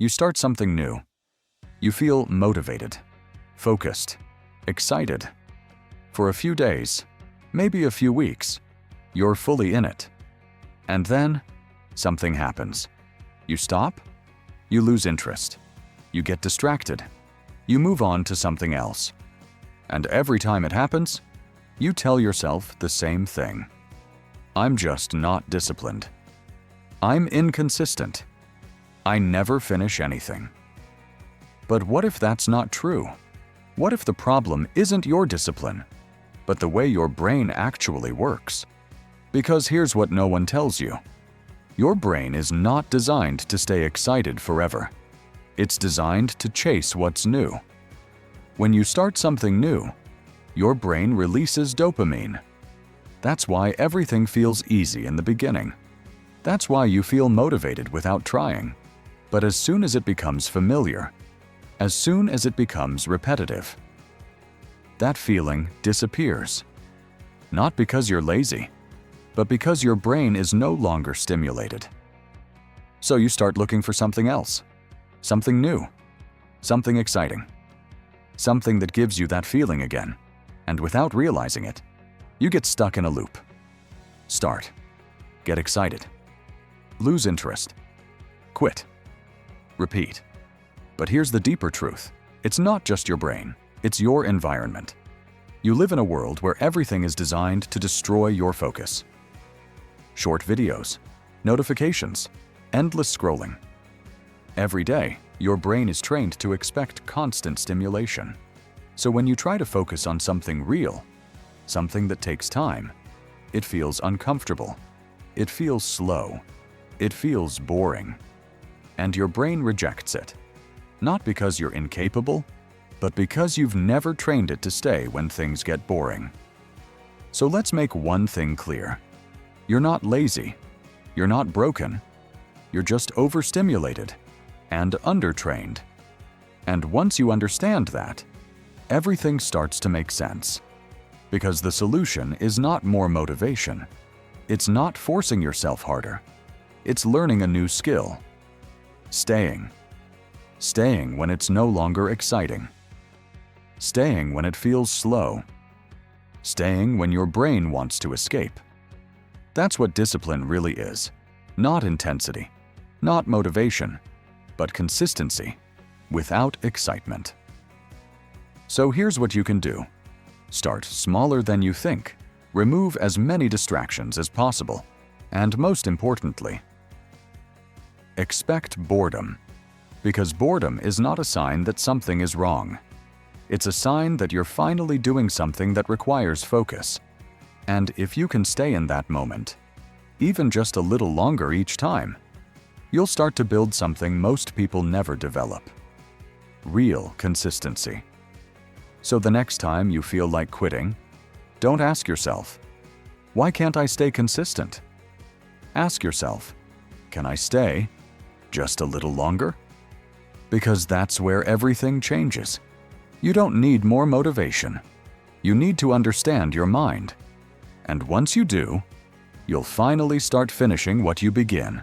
You start something new. You feel motivated, focused, excited. For a few days, maybe a few weeks, you're fully in it. And then, something happens. You stop, you lose interest, you get distracted, you move on to something else. And every time it happens, you tell yourself the same thing. I'm just not disciplined. I'm inconsistent. I never finish anything. But what if that's not true? What if the problem isn't your discipline, but the way your brain actually works? Because here's what no one tells you. Your brain is not designed to stay excited forever. It's designed to chase what's new. When you start something new, your brain releases dopamine. That's why everything feels easy in the beginning. That's why you feel motivated without trying. But as soon as it becomes familiar, as soon as it becomes repetitive, that feeling disappears. Not because you're lazy, but because your brain is no longer stimulated. So you start looking for something else, something new, something exciting, something that gives you that feeling again. And without realizing it, you get stuck in a loop. Start, get excited, lose interest, quit, repeat. But here's the deeper truth. It's not just your brain, it's your environment. You live in a world where everything is designed to destroy your focus. Short videos, notifications, endless scrolling. Every day, your brain is trained to expect constant stimulation. So when you try to focus on something real, something that takes time, it feels uncomfortable. It feels slow. It feels boring. And your brain rejects it. Not because you're incapable, but because you've never trained it to stay when things get boring. So let's make one thing clear. You're not lazy. You're not broken. You're just overstimulated and undertrained. And once you understand that, everything starts to make sense. Because the solution is not more motivation. It's not forcing yourself harder. It's learning a new skill. Staying. Staying when it's no longer exciting. Staying when it feels slow. Staying when your brain wants to escape. That's what discipline really is. Not intensity, not motivation, but consistency without excitement. So here's what you can do. Start smaller than you think. Remove as many distractions as possible. And most importantly, expect boredom. Because boredom is not a sign that something is wrong. It's a sign that you're finally doing something that requires focus. And if you can stay in that moment, even just a little longer each time, you'll start to build something most people never develop. Real consistency. So the next time you feel like quitting, don't ask yourself, why can't I stay consistent? Ask yourself, can I stay just a little longer? Because that's where everything changes. You don't need more motivation. You need to understand your mind. And once you do, you'll finally start finishing what you begin.